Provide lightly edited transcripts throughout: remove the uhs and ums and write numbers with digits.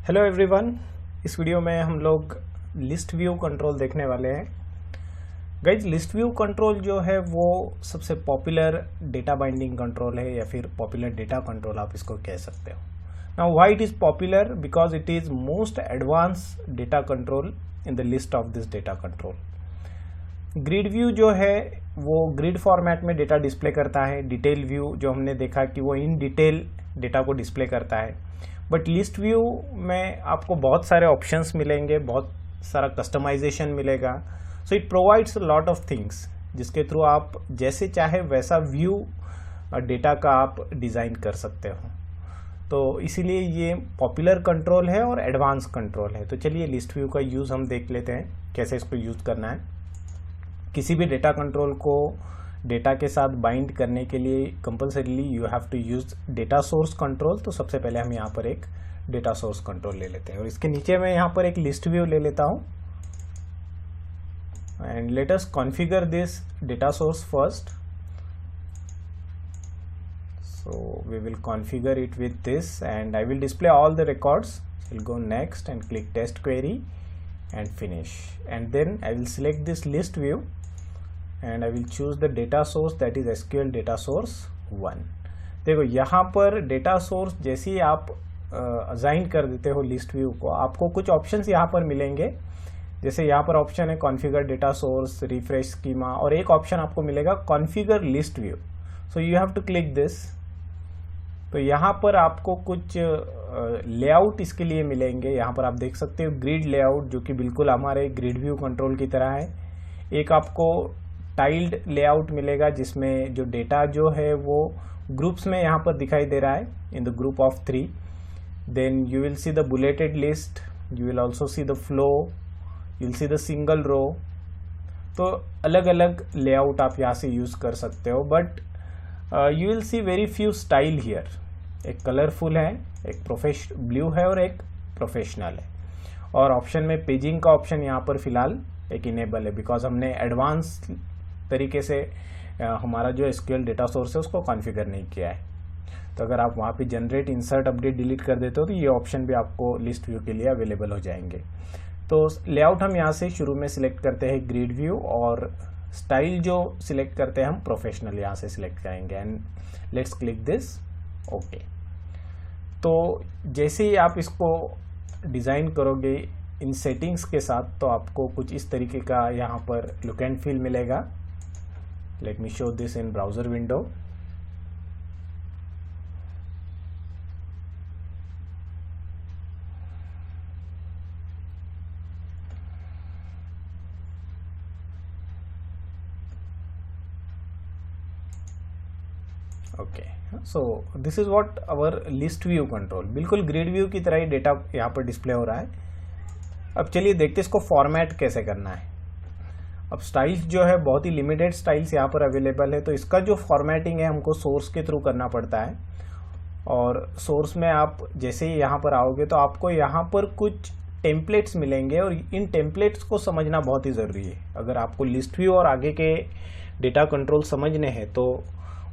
Hello everyone. इस video में हम लोग लिस्ट व्यू कंट्रोल देखने वाले हैं। गाइज, लिस्ट व्यू कंट्रोल जो है वो सबसे पॉपुलर डेटा बाइंडिंग कंट्रोल है या फिर पॉपुलर डेटा कंट्रोल आप इसको कह सकते हो। Now why it is popular? Because it is most advance data control in the list of this data control. Grid view जो है वो ग्रिड फॉर्मेट में डेटा डिस्प्ले करता है। डिटेल व्यू जो हमने देखा कि वो इन डिटेल डेटा को डिस्प्ले करता है। बट लिस्ट व्यू में आपको बहुत सारे ऑप्शंस मिलेंगे, बहुत सारा कस्टमाइजेशन मिलेगा। So it provides lot of things जिसके थ्रू आप जैसे चाहे वैसा व्यू डेटा का आप डिज़ाइन कर सकते हो। तो इसीलिए ये पॉपुलर कंट्रोल है और एडवांस कंट्रोल है। तो चलिए लिस्ट व्यू का यूज़ हम देख लेते हैं, कैसे इसको यूज़ करना है। किसी भी डेटा कंट्रोल को डेटा के साथ बाइंड करने के लिए compulsorily you have to use data source control. तो सबसे पहले हम यहाँ पर एक डेटा सोर्स कंट्रोल ले लेते हैं और इसके नीचे मैं यहाँ पर एक लिस्ट व्यू ले लेता हूँ। And let us configure this data source first. So we will configure it with this and I will display all the records. I'll go next and click test query and finish, and then I will select this list view and I will choose the data source, that is SQL data source 1. देखो यहाँ पर data source जैसे ही आप assign कर देते हो list view को, आपको कुछ ऑप्शंस यहाँ पर मिलेंगे। जैसे यहाँ पर ऑप्शन है configure data source, refresh schema, और एक ऑप्शन आपको मिलेगा configure list view. So you have to click this. तो यहाँ पर आपको कुछ लेआउट इसके लिए मिलेंगे। यहाँ पर आप देख सकते हो ग्रिड लेआउट, जो कि बिल्कुल हमारे ग्रिड व्यू कंट्रोल की तरह है। एक आपको टाइल्ड लेआउट मिलेगा जिसमें जो डेटा जो है वो ग्रुप्स में यहाँ पर दिखाई दे रहा है in the group of 3। Then you will see the bulleted list, you will also see the flow, you will see the single row. तो अलग अलग लेआउट आप यहाँ से यूज कर सकते हो। But you will C very few style here. एक कलरफुल है, एक ब्लू है और एक प्रोफेशनल है। और ऑप्शन में पेजिंग का ऑप्शन यहाँ पर फिलहाल एक इनेबल है, बिकॉज हमने एडवांस तरीके से हमारा जो SQL डेटा सोर्स है उसको कॉन्फ़िगर नहीं किया है। तो अगर आप वहाँ पे जनरेट, इंसर्ट, अपडेट, डिलीट कर देते हो तो ये ऑप्शन भी आपको लिस्ट व्यू के लिए अवेलेबल हो जाएंगे। तो लेआउट हम यहाँ से शुरू में सिलेक्ट करते हैं ग्रिड व्यू, और स्टाइल जो सिलेक्ट करते हैं हम प्रोफेशनल यहाँ से सिलेक्ट करेंगे। And let's click this okay. तो जैसे ही आप इसको डिज़ाइन करोगे इन सेटिंग्स के साथ, तो आपको कुछ इस तरीके का यहाँ पर लुक एंड फील मिलेगा। Let me show this in browser window. Okay, so this is what our list view control. बिल्कुल ग्रिड व्यू की तरह ही डेटा यहाँ पर डिस्प्ले हो रहा है। अब चलिए देखते हैं इसको फॉर्मेट कैसे करना है। अब स्टाइल्स जो है बहुत ही लिमिटेड स्टाइल्स यहाँ पर अवेलेबल है, तो इसका जो फॉर्मेटिंग है हमको सोर्स के थ्रू करना पड़ता है। और सोर्स में आप जैसे ही यहाँ पर आओगे तो आपको यहाँ पर कुछ टेम्पलेट्स मिलेंगे, और इन टेम्पलेट्स को समझना बहुत ही ज़रूरी है। अगर आपको लिस्ट व्यू और आगे के डेटा कंट्रोल समझने हैं तो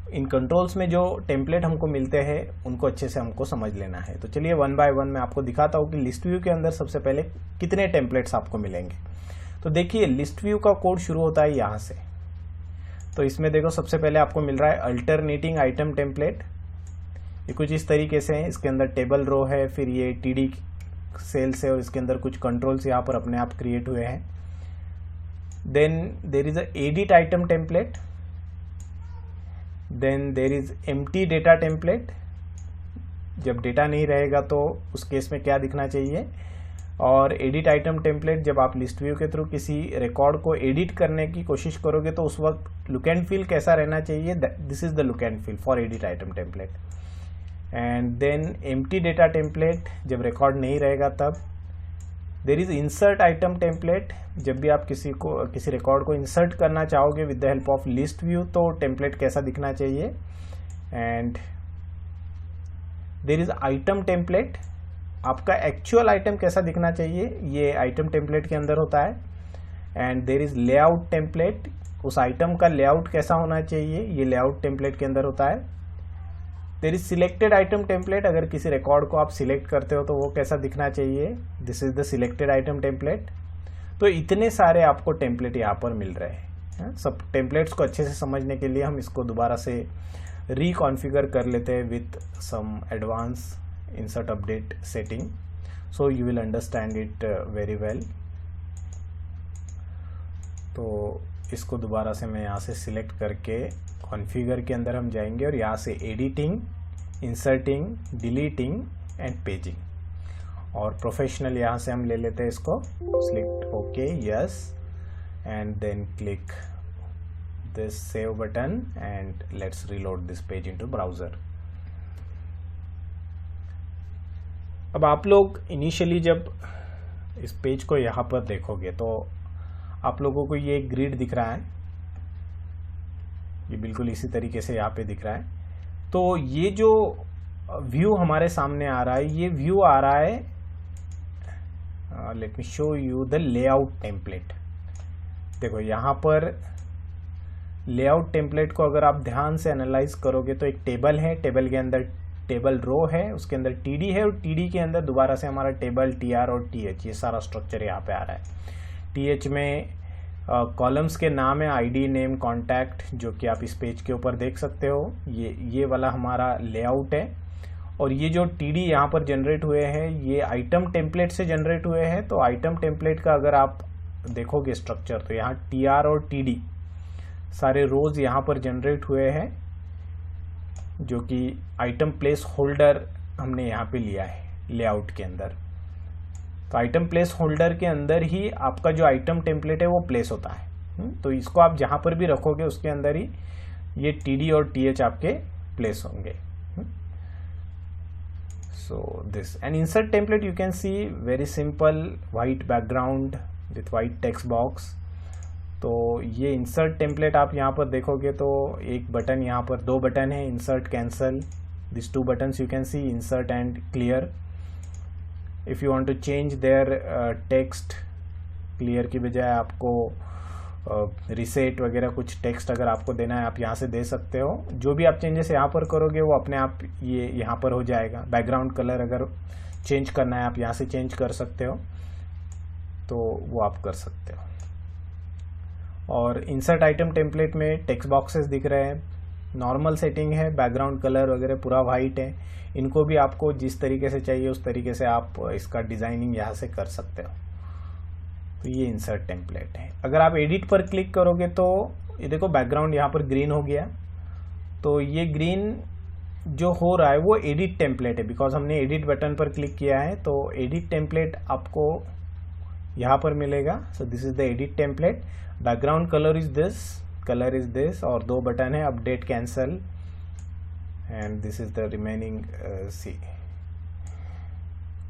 इन कंट्रोल्स में जो टेम्पलेट हमको मिलते हैं उनको अच्छे से हमको समझ लेना है। तो चलिए वन बाय वन मैं आपको दिखाता हूँ कि लिस्ट व्यू के अंदर सबसे पहले कितने टेम्पलेट्स आपको मिलेंगे। तो देखिए लिस्ट व्यू का कोड शुरू होता है यहाँ से। तो इसमें देखो सबसे पहले आपको मिल रहा है अल्टरनेटिंग आइटम टेम्पलेट। ये कुछ इस तरीके से है। इसके अंदर टेबल रो है, फिर ये TD सेल्स है, और इसके अंदर कुछ कंट्रोल्स यहाँ पर अपने आप क्रिएट हुए हैं। Then there is a edit item template. Then there is empty data template. जब डेटा नहीं रहेगा तो उस केस में क्या दिखना चाहिए। और एडिट आइटम टेम्पलेट, जब आप लिस्ट व्यू के थ्रू किसी रिकॉर्ड को एडिट करने की कोशिश करोगे तो उस वक्त लुक एंड फील कैसा रहना चाहिए, this is the look and feel for edit item template. And then empty data template, जब रिकॉर्ड नहीं रहेगा तब। There is insert item template, जब भी आप किसी रिकॉर्ड को इंसर्ट करना चाहोगे with the help of list view तो टेम्पलेट कैसा दिखना चाहिए। And there is item template, आपका एक्चुअल आइटम कैसा दिखना चाहिए, ये आइटम टेम्पलेट के अंदर होता है। And there is layout template, उस आइटम का लेआउट कैसा होना चाहिए, ये लेआउट टेम्पलेट के अंदर होता है। There is selected item template. अगर किसी रिकॉर्ड को आप सिलेक्ट करते हो तो वो कैसा दिखना चाहिए, this is the selected item template. तो इतने सारे आपको टेम्पलेट यहाँ पर मिल रहे हैं। सब टेम्पलेट्स को अच्छे से समझने के लिए हम इसको दोबारा से रिकॉन्फ़िगर कर लेते हैं with some advance insert update setting, so you will understand it very well. तो इसको दोबारा से मैं यहाँ से सिलेक्ट करके कॉन्फ़िगर के अंदर हम जाएंगे और यहाँ से editing, inserting, deleting and paging, और प्रोफेशनल यहाँ से हम ले लेते हैं इसको, select okay yes and then click this save button and let's reload this page into browser. अब आप लोग इनिशियली जब इस पेज को यहाँ पर देखोगे तो आप लोगों को ये ग्रिड दिख रहा है, ये बिल्कुल इसी तरीके से यहाँ पे दिख रहा है। तो ये जो व्यू हमारे सामने आ रहा है, ये व्यू आ रहा है, late me show you the layout template. देखो यहाँ पर लेआउट टेम्पलेट को अगर आप ध्यान से एनालाइज करोगे तो एक टेबल है, टेबल के अंदर टेबल रो है, उसके अंदर टीडी है और टीडी के अंदर दोबारा से हमारा टेबल, टीआर और टीएच, ये सारा स्ट्रक्चर यहाँ पे आ रहा है। टीएच में कॉलम्स के नाम है, आईडी, नेम, कॉन्टैक्ट, जो कि आप इस पेज के ऊपर देख सकते हो। ये वाला हमारा लेआउट है। और ये जो टीडी यहाँ पर जनरेट हुए हैं ये आइटम टेम्पलेट से जनरेट हुए हैं। तो आइटम टेम्पलेट का अगर आप देखोगे स्ट्रक्चर तो यहाँ टीआर और टीडी सारे रोज यहाँ पर जनरेट हुए हैं, जो कि आइटम प्लेस होल्डर हमने यहाँ पे लिया है लेआउट के अंदर। तो आइटम प्लेस होल्डर के अंदर ही आपका जो आइटम टेम्पलेट है वो प्लेस होता है। तो इसको आप जहाँ पर भी रखोगे उसके अंदर ही ये टीडी और टीएच आपके प्लेस होंगे। So this and insert template you can C very simple, white background with white text box. तो ये इंसर्ट टेम्पलेट आप यहाँ पर देखोगे तो एक बटन, यहाँ पर दो बटन है, insert, cancel, this two buttons you can see, insert and clear. If you want to change their text, clear की बजाय आपको रिसेट वगैरह कुछ टेक्स्ट अगर आपको देना है आप यहाँ से दे सकते हो। जो भी आप चेंजेस यहाँ पर करोगे वो अपने आप ये यहाँ पर हो जाएगा। बैकग्राउंड कलर अगर चेंज करना है आप यहाँ से चेंज कर सकते हो, तो वो आप कर सकते हो। और इंसर्ट आइटम टेम्पलेट में टेक्स्ट बॉक्सेस दिख रहे हैं, नॉर्मल सेटिंग है, बैकग्राउंड कलर वगैरह पूरा वाइट है। इनको भी आपको जिस तरीके से चाहिए उस तरीके से आप इसका डिज़ाइनिंग यहाँ से कर सकते हो। तो ये इंसर्ट टेम्पलेट है। अगर आप एडिट पर क्लिक करोगे तो ये देखो बैकग्राउंड यहाँ पर ग्रीन हो गया। तो ये ग्रीन जो हो रहा है वो एडिट टेम्पलेट है, बिकॉज हमने एडिट बटन पर क्लिक किया है। तो एडिट टेम्पलेट आपको यहाँ पर मिलेगा। So this is the edit template. Background colour is this, colour is this, और दो बटन है, update, cancel, and this is the remaining see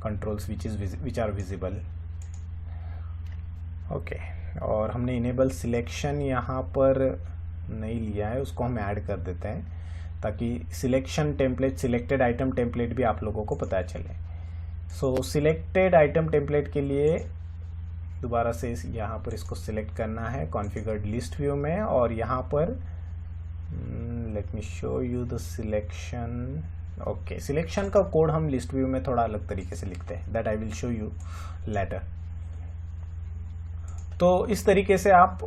controls which are visible. Okay, और हमने इनेबल सिलेक्शन यहाँ पर नहीं लिया है, उसको हम ऐड कर देते हैं ताकि selection template, selected item template भी आप लोगों को पता चले। सो सिलेक्टेड आइटम टेम्पलेट के लिए दोबारा से यहाँ पर इसको सिलेक्ट करना है कॉन्फ़िगर्ड लिस्ट व्यू में, और यहाँ पर late me show you the selection. Okay, selection का कोड हम लिस्ट व्यू में थोड़ा अलग तरीके से लिखते हैं, that I will show you later. तो इस तरीके से आप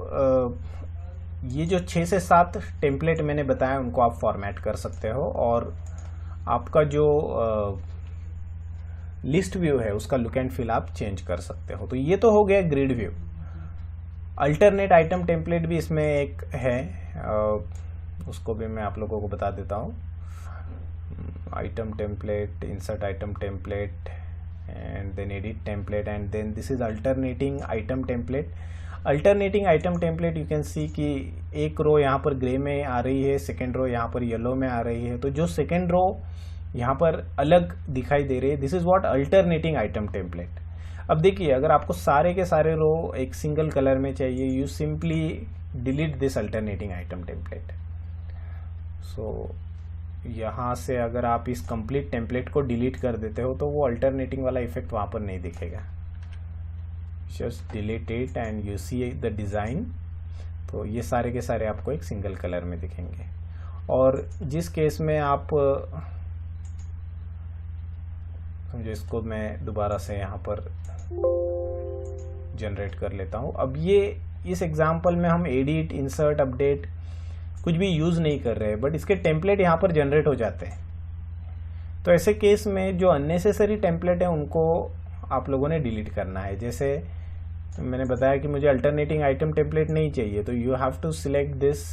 ये जो 6 से 7 टेम्पलेट मैंने बताया उनको आप फॉर्मेट कर सकते हो, और आपका जो लिस्ट व्यू है उसका लुक एंड फील आप चेंज कर सकते हो। तो ये तो हो गया grid view. Alternate item template भी इसमें एक है, उसको भी मैं आप लोगों को बता देता हूँ। Item template, insert item template, and then edit template, and then this is alternating item template. Alternating item template you can see कि एक रो यहाँ पर ग्रे में आ रही है, सेकेंड रो यहाँ पर येलो में आ रही है। तो जो सेकेंड रो यहाँ पर अलग दिखाई दे रही है, this is what alternating item template. अब देखिए, अगर आपको सारे के सारे रो एक सिंगल कलर में चाहिए, you simply delete this alternating item template. So यहाँ से अगर आप इस कंप्लीट टेम्पलेट को डिलीट कर देते हो तो वो अल्टरनेटिंग वाला इफेक्ट वहाँ पर नहीं दिखेगा। Just delete it and you see the design. तो ये सारे के सारे आपको एक सिंगल कलर में दिखेंगे। और जिस केस में आप समझो, इसको मैं दोबारा से यहाँ पर जनरेट कर लेता हूँ। अब ये इस एग्जांपल में हम एडिट, इंसर्ट, अपडेट कुछ भी यूज़ नहीं कर रहे हैं, बट इसके टेम्पलेट यहाँ पर जनरेट हो जाते हैं। तो ऐसे केस में जो अननेसेसरी टेम्पलेट है उनको आप लोगों ने डिलीट करना है। जैसे मैंने बताया कि मुझे अल्टरनेटिंग आइटम टेम्पलेट नहीं चाहिए, तो you have to select this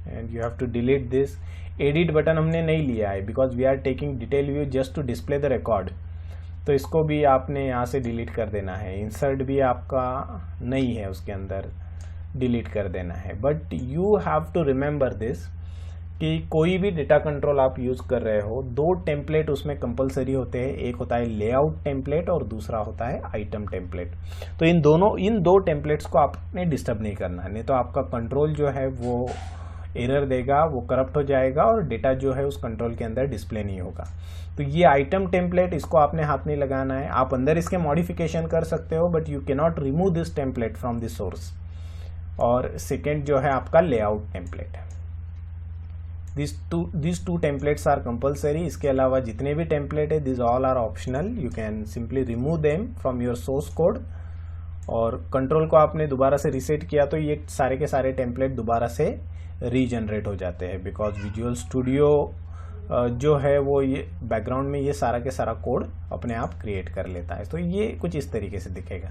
and you have to delete this. Edit button हमने नहीं लिया है because we are taking detail view just to display the record, तो इसको भी आपने यहाँ से डिलीट कर देना है। इंसर्ट भी आपका नहीं है, उसके अंदर डिलीट कर देना है। But you have to remember this कि कोई भी डेटा कंट्रोल आप यूज़ कर रहे हो, दो टेम्पलेट उसमें कंपलसरी होते हैं। एक होता है लेआउट टेम्पलेट और दूसरा होता है आइटम टेम्पलेट। तो इन दो टेम्पलेट्स को आपने डिस्टर्ब नहीं करना है, नहीं तो आपका कंट्रोल जो है वो एरर देगा, वो करप्ट हो जाएगा और डेटा जो है उस कंट्रोल के अंदर डिस्प्ले नहीं होगा। तो ये आइटम टेम्पलेट, इसको आपने हाथ नहीं लगाना है। आप अंदर इसके मॉडिफिकेशन कर सकते हो, but you can not remove this template from this source. और सेकेंड जो है आपका layout template. these two templates are compulsory। इसके अलावा जितने भी टेम्पलेट है, these all are optional, you can simply remove them from your source code। और कंट्रोल को आपने दोबारा से रीसेट किया तो ये सारे के सारे टेम्पलेट दोबारा से रीजनरेट हो जाते हैं, बिकॉज विजुअल स्टूडियो जो है वो ये बैकग्राउंड में ये सारा के सारा कोड अपने आप क्रिएट कर लेता है। तो ये कुछ इस तरीके से दिखेगा।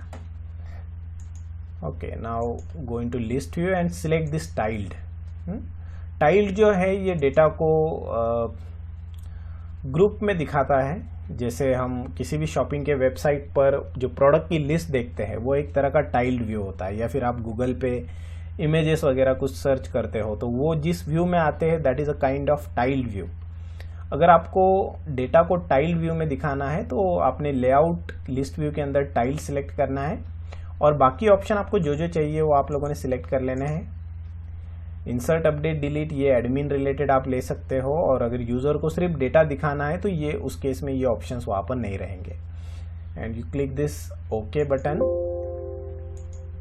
Okay, now going to list view and select this tiled. Tiled जो है ये डेटा को ग्रुप में दिखाता है। जैसे हम किसी भी शॉपिंग के वेबसाइट पर जो प्रोडक्ट की लिस्ट देखते हैं वो एक तरह का टाइल्ड व्यू होता है, या फिर आप गूगल पे इमेजेस वगैरह कुछ सर्च करते हो तो वो जिस व्यू में आते हैं that is a kind of tiled view. अगर आपको डेटा को टाइल्ड व्यू में दिखाना है तो आपने लेआउट लिस्ट व्यू के अंदर टाइल्ड सिलेक्ट करना है, और बाकी ऑप्शन आपको जो जो चाहिए वो आप लोगों ने सिलेक्ट कर लेने हैं। इंसर्ट, अपडेट, डिलीट ये एडमिन रिलेटेड आप ले सकते हो, और अगर यूजर को सिर्फ डेटा दिखाना है तो ये उस केस में ये ऑप्शंस वहां पर नहीं रहेंगे। And you click this okay button,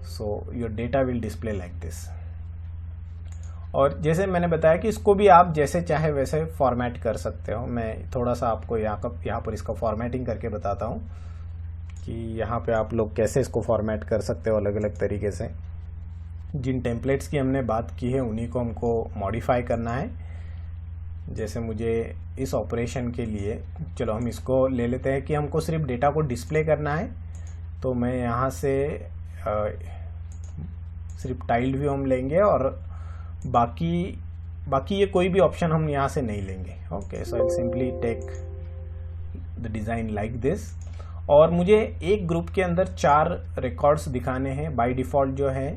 so your data will display like this. और जैसे मैंने बताया कि इसको भी आप जैसे चाहे वैसे फॉर्मेट कर सकते हो। मैं थोड़ा सा आपको यहाँ पर इसका फॉर्मेटिंग करके बताता हूँ कि यहाँ पे आप लोग कैसे इसको फॉर्मेट कर सकते हो अलग अलग तरीके से। जिन टेम्पलेट्स की हमने बात की है उन्हीं को हमको मॉडिफाई करना है। जैसे मुझे इस ऑपरेशन के लिए, चलो हम इसको ले लेते हैं कि हमको सिर्फ डेटा को डिस्प्ले करना है, तो मैं यहाँ से सिर्फ टाइल्ड व्यू हम लेंगे और बाकी ये कोई भी ऑप्शन हम यहाँ से नहीं लेंगे। Okay, so I simply take the design like this. और मुझे एक ग्रुप के अंदर 4 रिकॉर्ड्स दिखाने हैं। बाय डिफ़ॉल्ट जो है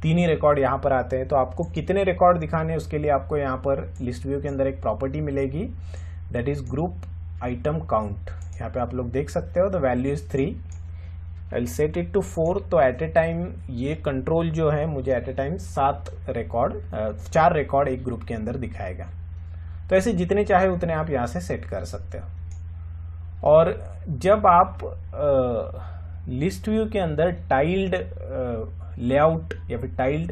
3 ही रिकॉर्ड यहाँ पर आते हैं, तो आपको कितने रिकॉर्ड दिखाने हैं उसके लिए आपको यहाँ पर लिस्ट व्यू के अंदर एक प्रॉपर्टी मिलेगी, that is group item count. यहाँ पे आप लोग देख सकते हो the value is 3। I will set it to 4। तो एट ए टाइम ये कंट्रोल जो है मुझे एट ए टाइम 4 रिकॉर्ड एक ग्रुप के अंदर दिखाएगा। तो ऐसे जितने चाहे उतने आप यहाँ से सेट कर सकते हो। और जब आप लिस्ट व्यू के अंदर टाइल्ड लेआउट या फिर टाइल्ड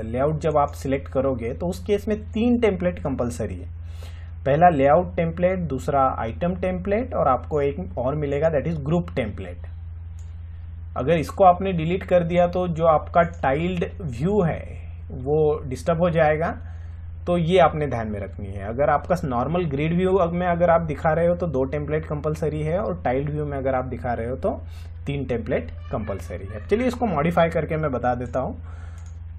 लेआउट जब आप सिलेक्ट करोगे तो उस केस में 3 टेम्पलेट कंपलसरी है। पहला लेआउट टेम्पलेट, दूसरा आइटम टेम्पलेट, और आपको एक और मिलेगा दैट इज ग्रुप टेम्पलेट। अगर इसको आपने डिलीट कर दिया तो जो आपका टाइल्ड व्यू है वो डिस्टर्ब हो जाएगा, तो ये आपने ध्यान में रखनी है। अगर आपका नॉर्मल ग्रिड व्यू में अगर आप दिखा रहे हो तो 2 टेम्पलेट कंपलसरी है, और टाइल्ड व्यू में अगर आप दिखा रहे हो तो 3 टेम्पलेट कंपलसरी है। चलिए इसको मॉडिफाई करके मैं बता देता हूँ।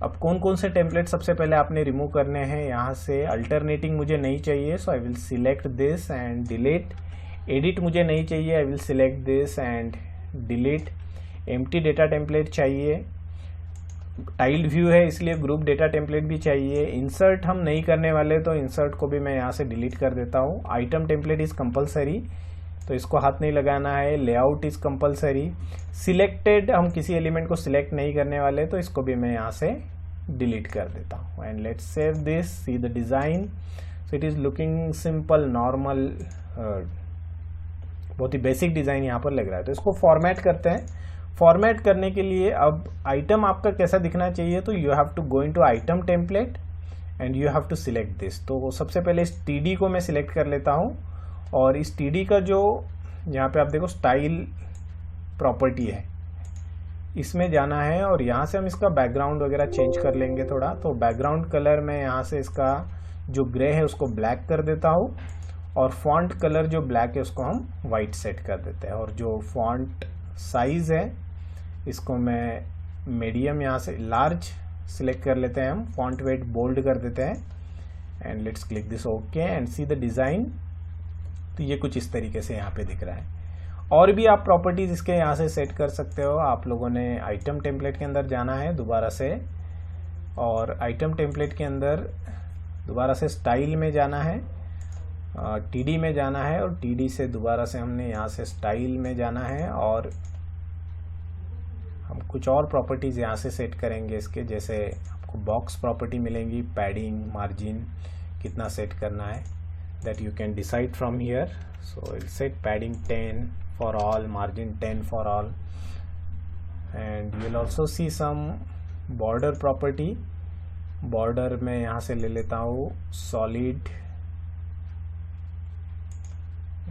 अब कौन कौन से टेम्पलेट सबसे पहले आपने रिमूव करने हैं। यहाँ से अल्टरनेटिंग मुझे नहीं चाहिए, so I will select this and delete. Edit मुझे नहीं चाहिए, I will select this and delete. Empty data template चाहिए। टाइल्ड व्यू है इसलिए ग्रुप डेटा टेम्पलेट भी चाहिए। इंसर्ट हम नहीं करने वाले तो इंसर्ट को भी मैं यहाँ से डिलीट कर देता हूँ। आइटम टेम्पलेट इज कंपलसरी, तो इसको हाथ नहीं लगाना है। Layout is compulsory. सिलेक्टेड, हम किसी एलिमेंट को सिलेक्ट नहीं करने वाले तो इसको भी मैं यहाँ से डिलीट कर देता हूँ। And let's save this, see the design. So it is looking simple, normal, बहुत ही बेसिक डिज़ाइन यहाँ पर लग रहा है। तो इसको फॉर्मेट करते हैं। फॉर्मेट करने के लिए अब आइटम आपका कैसा दिखना चाहिए, तो you have to go into item template and you have to select this. तो सबसे पहले इस TD को मैं सिलेक्ट कर लेता हूँ और इस TD का जो यहाँ पे आप देखो स्टाइल प्रॉपर्टी है, इसमें जाना है और यहाँ से हम इसका बैकग्राउंड वगैरह चेंज कर लेंगे थोड़ा। तो बैकग्राउंड कलर में यहाँ से इसका जो ग्रे है उसको ब्लैक कर देता हूँ और फॉन्ट कलर जो ब्लैक है उसको हम वाइट सेट कर देते हैं। और जो फॉन्ट साइज है इसको मैं मीडियम यहाँ से लार्ज सिलेक्ट कर लेते हैं, हम फॉन्ट वेट बोल्ड कर देते हैं and let's click this okay and see the design. तो ये कुछ इस तरीके से यहाँ पे दिख रहा है। और भी आप प्रॉपर्टीज इसके यहाँ से सेट कर सकते हो। आप लोगों ने आइटम टेम्पलेट के अंदर जाना है दोबारा से और आइटम टेम्पलेट के अंदर दोबारा से स्टाइल में जाना है, TD में जाना है और TD से दोबारा से हमने यहाँ से स्टाइल में जाना है और हम कुछ और प्रॉपर्टीज यहाँ से सेट करेंगे इसके। जैसे आपको बॉक्स प्रॉपर्टी मिलेंगी, पैडिंग, मार्जिन कितना सेट करना है, that you can decide from here. So I'll set padding 10 for all, margin 10 for all, and you'll also see some border property. border में यहाँ से ले लेता हूँ solid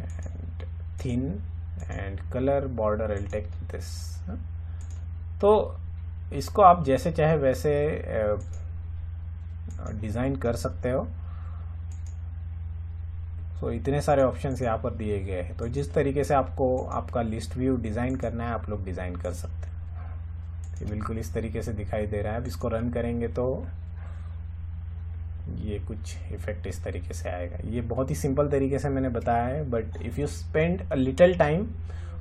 and thin and color border I'll take this. तो इसको आप जैसे चाहे वैसे डिज़ाइन कर सकते हो। तो इतने सारे ऑप्शंस यहाँ पर दिए गए हैं। तो जिस तरीके से आपको आपका लिस्ट व्यू डिज़ाइन करना है आप लोग डिज़ाइन कर सकते हैं। ये बिल्कुल इस तरीके से दिखाई दे रहा है। अब इसको रन करेंगे तो ये कुछ इफेक्ट इस तरीके से आएगा। ये बहुत ही सिंपल तरीके से मैंने बताया है, but if you spend a little time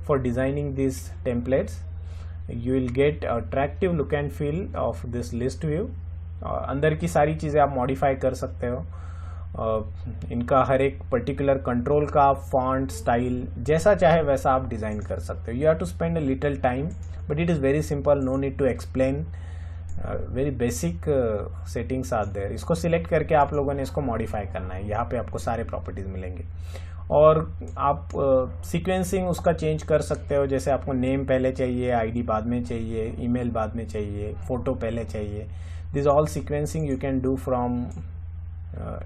for designing this templates you will get attractive look and feel of this list view. अंदर की सारी चीज़ें आप मॉडिफाई कर सकते हो। इनका हर एक पर्टिकुलर कंट्रोल का फॉन्ट स्टाइल जैसा चाहे वैसा आप डिज़ाइन कर सकते हो। You have to spend a little time but it is very simple, no need to explain, very basic settings are there. इसको सिलेक्ट करके आप लोगों ने इसको मॉडिफाई करना है। यहाँ पे आपको सारे प्रॉपर्टीज़ मिलेंगे और आप सीक्वेंसिंग उसका चेंज कर सकते हो। जैसे आपको नेम पहले चाहिए, ID बाद में चाहिए, ईमेल बाद में चाहिए, फ़ोटो पहले चाहिए। This all sequencing you can do from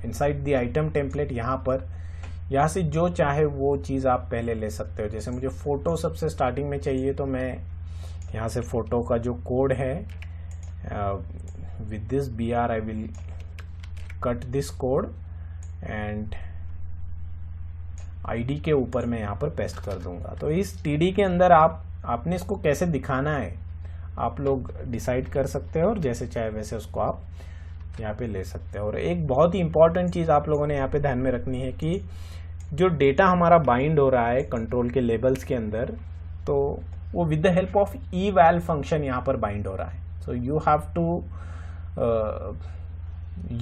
inside the item template. यहाँ से जो चाहे वो चीज़ आप पहले ले सकते हो। जैसे मुझे फ़ोटो सबसे स्टार्टिंग में चाहिए तो मैं यहाँ से फ़ोटो का जो कोड है with this BR I will cut this code and ID के ऊपर मैं यहाँ पर पेस्ट कर दूंगा। तो इस TD के अंदर आपने इसको कैसे दिखाना है आप लोग डिसाइड कर सकते हो और जैसे चाहे वैसे उसको आप यहाँ पे ले सकते हैं। और एक बहुत ही इंपॉर्टेंट चीज़ आप लोगों ने यहाँ पे ध्यान में रखनी है कि जो डेटा हमारा बाइंड हो रहा है कंट्रोल के लेबल्स के अंदर, तो वो with the help of eval function यहाँ पर बाइंड हो रहा है। So you have to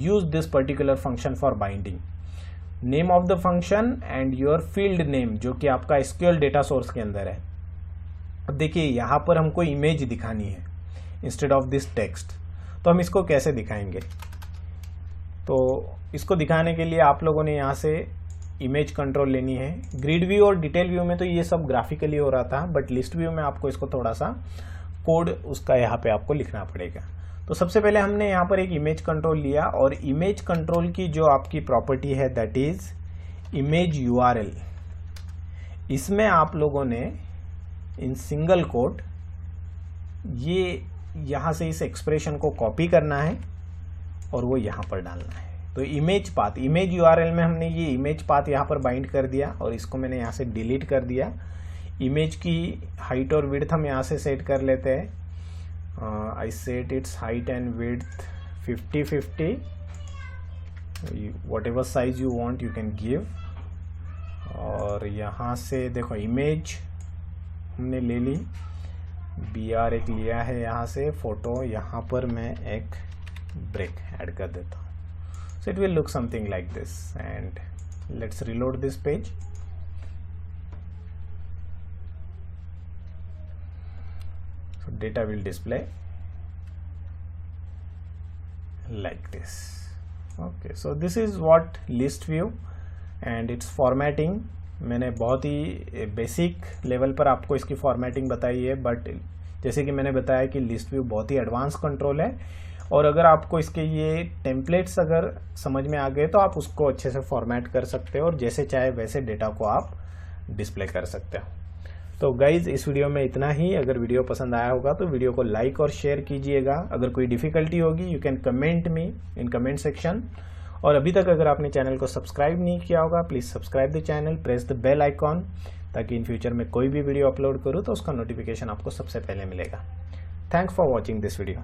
use this particular function for binding. Name of the function and your field name जो कि आपका SQL डेटा सोर्स के अंदर है। अब देखिए यहाँ पर हमको इमेज दिखानी है इंस्टेड ऑफ दिस टेक्स्ट, तो हम इसको कैसे दिखाएंगे? तो इसको दिखाने के लिए आप लोगों ने यहाँ से इमेज कंट्रोल लेनी है। ग्रिड व्यू और डिटेल व्यू में तो ये सब ग्राफिकली हो रहा था, बट लिस्ट व्यू में आपको इसको थोड़ा सा कोड उसका यहाँ पे आपको लिखना पड़ेगा। तो सबसे पहले हमने यहाँ पर एक इमेज कंट्रोल लिया और इमेज कंट्रोल की जो आपकी प्रॉपर्टी है दैट इज इमेज URL। इसमें आप लोगों ने इन सिंगल कोट ये यहाँ से इस एक्सप्रेशन को कॉपी करना है और वो यहाँ पर डालना है। तो इमेज पाथ, इमेज URL में हमने ये इमेज पाथ यहाँ पर बाइंड कर दिया और इसको मैंने यहाँ से डिलीट कर दिया। इमेज की हाइट और विड्थ हम यहाँ से सेट कर लेते हैं। I set its height and width 50-50, whatever size you want you can give. और यहाँ से देखो इमेज हमने ले ली, BR एक लिया है यहाँ से, फोटो यहाँ पर मैं एक ब्रेक ऐड कर देता हूँ। So it will look something like this and let's reload this page. So data will display like this. Okay, so this is what list view and its formatting. मैंने बहुत ही basic level पर आपको इसकी formatting बताई है, but जैसे कि मैंने बताया कि लिस्ट व्यू बहुत ही एडवांस कंट्रोल है और अगर आपको इसके ये टेम्पलेट्स अगर समझ में आ गए तो आप उसको अच्छे से फॉर्मेट कर सकते हो और जैसे चाहे वैसे डेटा को आप डिस्प्ले कर सकते हो। तो गाइज इस वीडियो में इतना ही। अगर वीडियो पसंद आया होगा तो वीडियो को लाइक और शेयर कीजिएगा। अगर कोई डिफिकल्टी होगी you can comment me in comment section. और अभी तक अगर आपने चैनल को सब्सक्राइब नहीं किया होगा please subscribe the channel, press the bell icon, ताकि इन फ्यूचर में कोई भी वीडियो अपलोड करूँ तो उसका नोटिफिकेशन आपको सबसे पहले मिलेगा। Thanks for watching this video.